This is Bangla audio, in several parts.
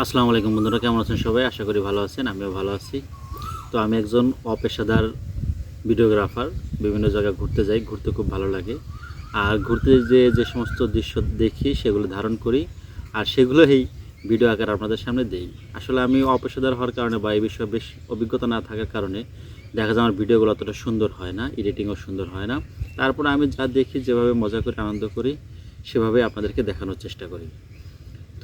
আসসালামু আলাইকুম বন্ধুরা, কেমন আছেন সবাই? আশা করি ভালো আছেন, আমিও ভালো আছি। তো আমি একজন অপেশাদার ভিডিওগ্রাফার। বিভিন্ন জায়গায় ঘুরতে যাই, ঘুরতে খুব ভালো লাগে। আর ঘুরতে যে সমস্ত দৃশ্য দেখি সেগুলো ধারণ করি, আর সেগুলোই ভিডিও আকারে আপনাদের সামনে দেই। আসলে আমি অপেশাদার হওয়ার কারণে বা এই বিষয়ে বেশ অভিজ্ঞতা না থাকার কারণে দেখা যায় আমার ভিডিওগুলো অতটা সুন্দর হয় না, এডিটিংও সুন্দর হয় না। তারপরে আমি যা দেখি, যেভাবে মজা করে আনন্দ করি, সেভাবে আপনাদেরকে দেখানোর চেষ্টা করি।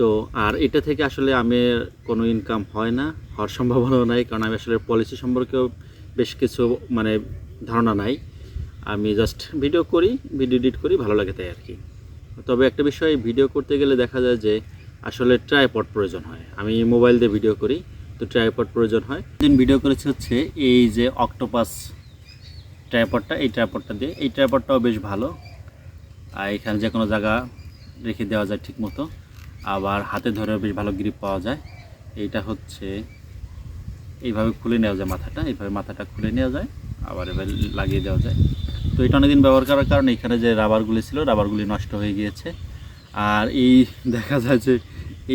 তো আর এটা থেকে আসলে আমার কোনো ইনকাম হয় না, হওয়ার সম্ভাবনাও নাই, কারণ আমি আসলে পলিসি সম্পর্কেও বেশ কিছু মানে ধারণা নাই। আমি জাস্ট ভিডিও করি, ভিডিও এডিট করি, ভালো লাগে তাই আর কি। তবে একটা বিষয়, ভিডিও করতে গেলে দেখা যায় যে আসলে ট্রাইপড প্রয়োজন হয়। আমি মোবাইল দিয়ে ভিডিও করি, তো ট্রাইপড প্রয়োজন হয়। দিন ভিডিও করেছি হচ্ছে এই যে অক্টোপাস ট্রাইপডটা, এই ট্রাইপডটা দিয়ে। এই ট্রাইপডটাও বেশ ভালো, আর এখানে যে কোনো জায়গা রেখে দেওয়া যায় ঠিক মতো, আবার হাতে ধরেও বেশ ভালো গ্রিপ পাওয়া যায়। এইটা হচ্ছে এইভাবে খুলে নেওয়া যায়, এইভাবে মাথাটা খুলে নেওয়া যায়, আবার এবার লাগিয়ে দেওয়া যায়। তো এটা অনেকদিন ব্যবহার করার কারণে এখানে যে রাবারগুলি ছিল, রাবারগুলি নষ্ট হয়ে গিয়েছে। আর এই দেখা যায় যে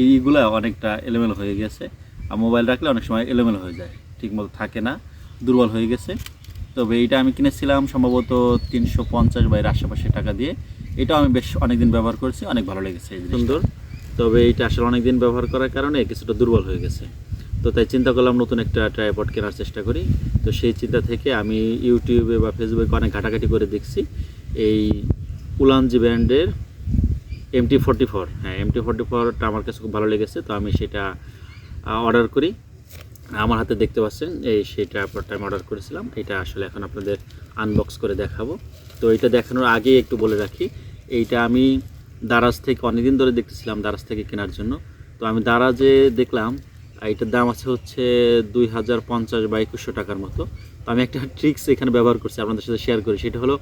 এইগুলো অনেকটা এলোমেলো হয়ে গেছে, আর মোবাইল রাখলে অনেক সময় এলোমেলো হয়ে যায়, ঠিকমতো থাকে না, দুর্বল হয়ে গেছে। তবে এইটা আমি কিনেছিলাম সম্ভবত 350 বা এর আশেপাশে টাকা দিয়ে। এটাও আমি বেশ অনেকদিন ব্যবহার করেছি, অনেক ভালো লেগেছে, সুন্দর। তবে এইটা আসলে অনেকদিন ব্যবহার করার কারণে কিছুটা দুর্বল হয়ে গেছে। তো তাই চিন্তা করলাম নতুন একটা ট্রাইপড কেনার চেষ্টা করি। তো সেই চিন্তা থেকে আমি ইউটিউবে বা ফেসবুকে অনেক ঘাটাঘাটি করে দেখছি এই উলানজি ব্র্যান্ডের MT44। হ্যাঁ, MT44টা আমার কাছে খুব ভালো লেগেছে, তো আমি সেটা অর্ডার করি। আমার হাতে দেখতে পাচ্ছেন এই সেই ট্রাইপডটা আমি অর্ডার করেছিলাম। এটা আসলে এখন আপনাদের আনবক্স করে দেখাবো। তো এটা দেখানোর আগেই একটু বলে রাখি, এইটা আমি দারাজ থেকে অনেকদিন ধরে দেখতেছিলাম, দারাজ থেকে কেনার জন্য। তো আমি দারাজে দেখলাম এটার দাম আছে হচ্ছে 2050 বা 2100 টাকার মতো। তো আমি একটা ট্রিক্স এখানে ব্যবহার করছি, আপনাদের সাথে শেয়ার করি। সেটা হলো,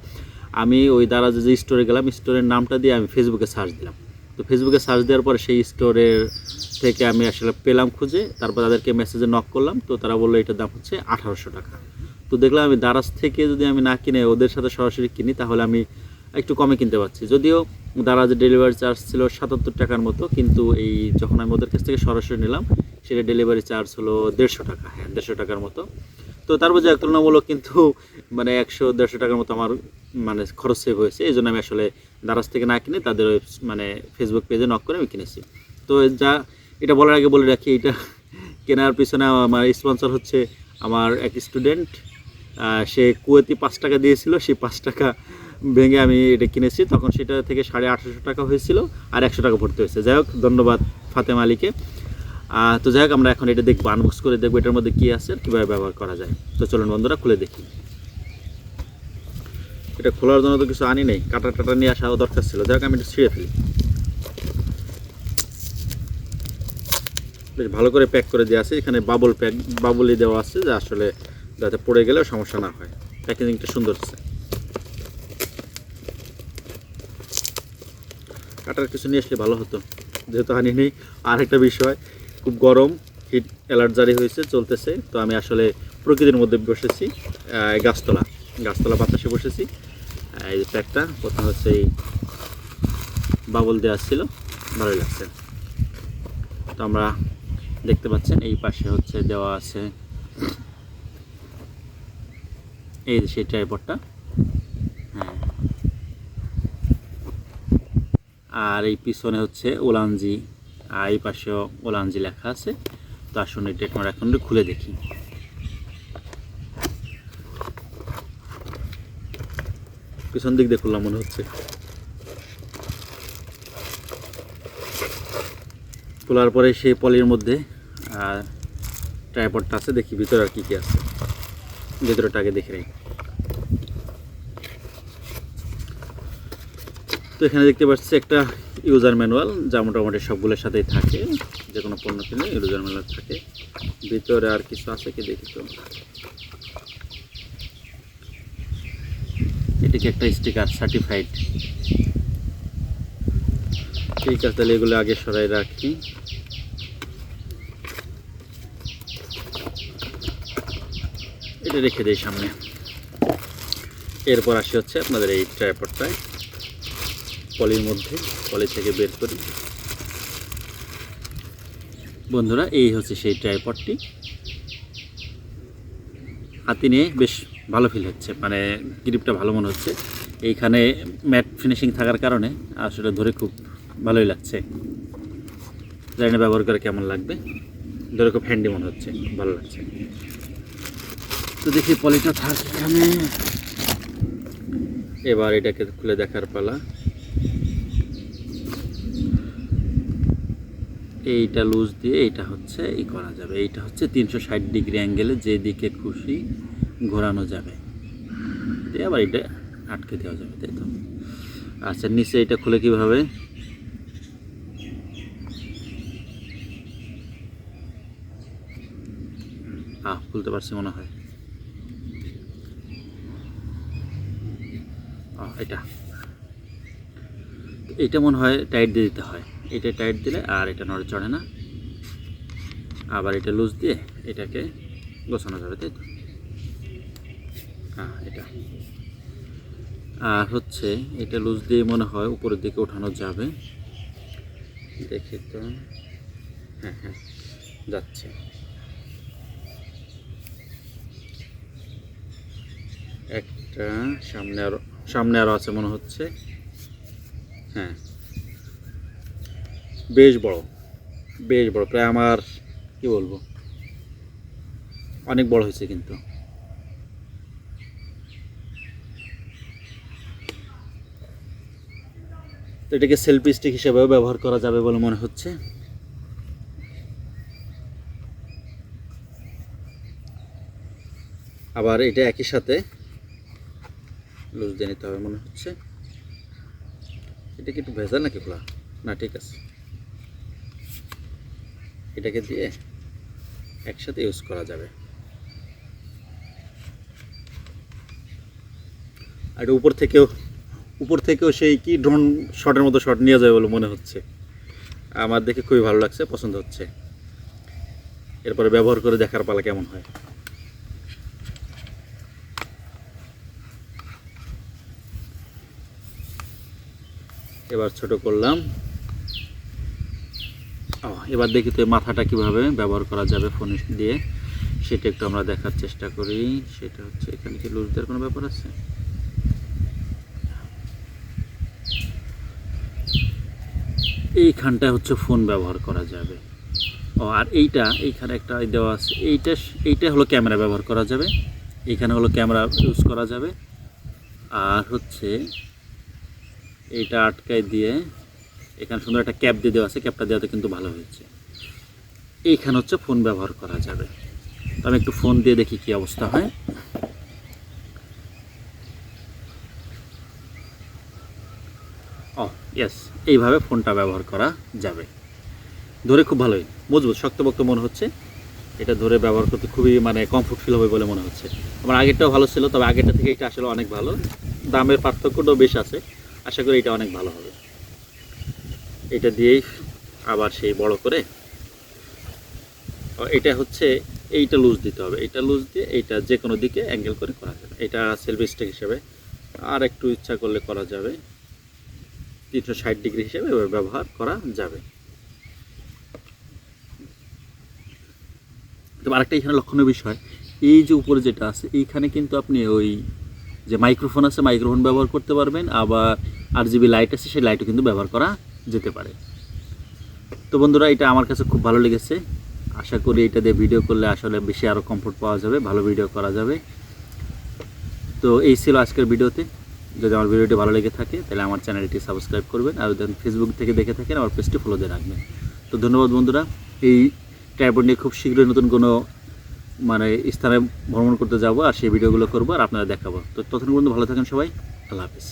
আমি ওই দারাজে যে স্টোরে গেলাম, স্টোরের নামটা দিয়ে আমি ফেসবুকে সার্চ দিলাম। তো ফেসবুকে সার্চ দেওয়ার পরে সেই স্টোরের থেকে আমি আসলে পেলাম খুঁজে, তারপর তাদেরকে মেসেজে নক করলাম। তো তারা বললো এটার দাম হচ্ছে 1800 টাকা। তো দেখলাম আমি দারাজ থেকে যদি আমি না কিনে ওদের সাথে সরাসরি কিনি, তাহলে আমি একটু কমে কিনতে পারছি। যদিও দারাজের ডেলিভারি চার্জ ছিল 77 টাকার মতো, কিন্তু এই যখন আমি ওদের কাছ থেকে সরাসরি নিলাম, সেটা ডেলিভারি চার্জ হলো 150 টাকা। হ্যাঁ, 150 টাকার মতো। তো তারপর যে তুলনামূলক কিন্তু মানে 100-150 টাকার মতো আমার মানে খরচ সেভ হয়েছে। এই জন্য আমি আসলে দারাজ থেকে না কিনে তাদের ওই মানে ফেসবুক পেজে নক করে আমি কিনেছি। তো যা এটা বলার আগে বলে রাখি, এটা কেনার পিছনে আমার স্পন্সর হচ্ছে আমার এক স্টুডেন্ট। সে কুয়েতি 5 টাকা দিয়েছিল, সেই 5 টাকা ভেঙে আমি এটা কিনেছি। তখন সেটা থেকে 1850 টাকা হয়েছিল, আর 100 টাকা ভর্তি হয়েছে। যাই হোক, ধন্যবাদ ফাতেমা আলীকে। তো যাই হোক, আমরা এখন এটা দেখবো, আনবক্স করে দেখবো এটার মধ্যে কী আছে, কীভাবে ব্যবহার করা যায়। তো চলুন বন্ধুরা, খুলে দেখি। এটা খোলার জন্য তো কিছু আনি নেই, কাটা টাটা নিয়ে আসাও দরকার ছিল। যাই হোক, আমি এটা ছিঁড়ে ফেলি। বেশ ভালো করে প্যাক করে দেওয়া আছে, এখানে বাবুলি দেওয়া আছে, যে আসলে যাতে পড়ে গেলেও সমস্যা না হয়। প্যাকেজিংটা সুন্দর আছে। কাটার কিছু নিয়ে আসলে ভালো হতো, যেহেতু আনি নেই। আর একটা বিষয়, খুব গরম, হিট অ্যালার্ট জারি হয়েছে, চলতেছে। তো আমি আসলে প্রকৃতির মধ্যে বসেছি, গাছতলা বাতাসে বসেছি। এই প্যাকটা প্রথম হচ্ছে এই বাবল দেওয়া ছিল, ভালোই লাগছে। তো আমরা দেখতে পাচ্ছেন এই পাশে হচ্ছে দেওয়া আছে এই সেই ট্রাইপডটা। হ্যাঁ, আর এই পিছনে হচ্ছে ওলানজি, আর এই পাশেও ওলানজি লেখা আছে। তো আসুন এটা আমরা এখন খুলে দেখি। পিছন দিক দিয়ে খুললাম মনে হচ্ছে। খোলার পরে সেই পলির মধ্যে ট্রাইপডটা আছে, দেখি ভিতরে আর কী কী আছে। ভিতরেটা আগে দেখে নেই। তো এখানে দেখতে পাচ্ছি একটা ইউজার ম্যানুয়াল, যা মোটামুটি সবগুলোর সাথেই থাকে, যে কোনো পণ্য কিনে ইউজার ম্যানুয়াল থাকে। ভিতরে আর কিছু আছে কি দেখি। তো এটিকে একটা স্টিকার, সার্টিফাইড। ঠিক আছে, তাহলে এগুলো আগে সরাই রাখি। এটা রেখে দিই সামনে। এরপর আসি হচ্ছে আপনাদের এই ট্রাইপডটায়, পলির মধ্যে, পলি থেকে বের করি। বন্ধুরা এই হচ্ছে সেই ট্রাইপডটি, হাতে নিয়ে বেশ ভালো ফিল হচ্ছে, মানে গ্রিপটা ভালো মনে হচ্ছে। এইখানে ম্যাট ফিনিশিং থাকার কারণে আসলে ধরে খুব ভালোই লাগছে। জানি না ব্যবহার করে কেমন লাগবে, ধরে খুব হ্যান্ডি মনে হচ্ছে, খুব ভালো লাগছে। তো দেখি পলিটা থাক এখানে। এবার এটাকে খুলে দেখার পালা। এইটা লুজ দিয়ে এইটা হচ্ছে এই করা যাবে, এইটা হচ্ছে 360 ডিগ্রি অ্যাঙ্গেলে যেদিকে খুশি ঘোরানো যাবে, দিয়ে আবার এটা আটকে দেওয়া যাবে, তাই তো। আচ্ছা, নিচে এটা খুলে কিভাবে? খুলতে পারছি মনে হয়। এটা মনে হয় টাইট দিয়ে দিতে হয়, এটা টাইট দিলে আর এটা নড়ে চড়ে না। আবার এটা লুজ দিয়ে এটাকে গোছানো যাবে, তাই তো। এটা আর হচ্ছে এটা লুজ দিয়ে মনে হয় উপরের দিকে ওঠানো যাবে, দেখি তো। হ্যাঁ যাচ্ছে। একটা সামনে আরো আছে মনে হচ্ছে। হ্যাঁ, বেশ বড় প্রায় আমার কি বলবো, অনেক বড় হয়েছে। কিন্তু এটাকে সেলফি স্টিক হিসেবেও ব্যবহার করা যাবে বলে মনে হচ্ছে। আবার এটা একই সাথে লুজ দিয়ে নিতে হবে মনে হচ্ছে। এটা কি একটু ভেজাল নাকি খোলা? না, ঠিক আছে। এটাকে দিয়ে একসাথে ইউজ করা যাবে। আর উপর থেকেও সেই কি ড্রোন শটের মতো শট নিয়ে যাবে বলে মনে হচ্ছে। আমার দেখে খুবই ভালো লাগছে, পছন্দ হচ্ছে। এরপরে ব্যবহার করে দেখার পালা কেমন হয়। এবার ছোট করলাম। এবার দেখি তো মাথাটা কিভাবে ব্যবহার করা যাবে ফোন দিয়ে, সেটা একটু আমরা দেখার চেষ্টা করি। সেটা হচ্ছে এখানে কি লুজ দেওয়ার কোনো ব্যাপার আছে? এইখানটায় হচ্ছে ফোন ব্যবহার করা যাবে। আর এইখানে একটা দেওয়া আছে, এইটা হলো ক্যামেরা ব্যবহার করা যাবে। এইখানে হলো ক্যামেরা ইউজ করা যাবে। আর হচ্ছে এইটা আটকায় দিয়ে এখানে সুন্দর একটা ক্যাপ দিয়ে দেওয়া আছে, ক্যাপটা দেওয়াতে কিন্তু ভালো হয়েছে। এইখানে হচ্ছে ফোন ব্যবহার করা যাবে। তো আমি একটু ফোন দিয়ে দেখি কি অবস্থা হয়। ইয়েস, এইভাবে ফোনটা ব্যবহার করা যাবে। ধরে খুব ভালোই মজবুত, শক্তপোক্ত মনে হচ্ছে। এটা ধরে ব্যবহার করতে খুবই মানে কমফোর্ট ফিল হবে বলে মনে হচ্ছে। আমার আগেরটাও ভালো ছিল, তবে আগেরটা থেকে এটা আসলে অনেক ভালো। দামের পার্থক্যটাও বেশ আছে, আশা করি এটা অনেক ভালো হবে। এটা দিয়েই আবার সেই বড় করে এটা হচ্ছে এইটা লুজ দিতে হবে, এইটা লুজ দিয়ে এইটা যে কোনো দিকে অ্যাঙ্গেল করে করা যাবে। এটা সেলফি স্টিক হিসেবে আর একটু ইচ্ছা করলে করা যাবে, 360 ডিগ্রি হিসেবে ব্যবহার করা যাবে। তো আরেকটা এখানে লক্ষণীয় বিষয়, এই যে উপরে যেটা আছে এইখানে কিন্তু আপনি ওই যে মাইক্রোফোন আছে, মাইক্রোফোন ব্যবহার করতে পারবেন। আবার RGB লাইট আছে, সেই লাইটও কিন্তু ব্যবহার করা যেতে পারে। তো বন্ধুরা, এটা আমার কাছে খুব ভালো লেগেছে। আশা করি এটা দিয়ে ভিডিও করলে আসলে বেশি আরও কমফোর্ট পাওয়া যাবে, ভালো ভিডিও করা যাবে। তো এই ছিল আজকের ভিডিওতে। যদি আমার ভিডিওটি ভালো লেগে থাকে তাহলে আমার চ্যানেলটি সাবস্ক্রাইব করবেন, আর যদি ফেসবুক থেকে দেখে থাকেন আমার পেজটি ফলো দিয়ে রাখবেন। তো ধন্যবাদ বন্ধুরা। এই ট্রাইপড নিয়ে খুব শীঘ্রই নতুন কোনো মানে স্থানে ভ্রমণ করতে যাব, আর সেই ভিডিওগুলো করবো আর আপনারা দেখাবো। তো ততক্ষণ পর্যন্ত ভালো থাকেন সবাই। আল্লাহ হাফিজ।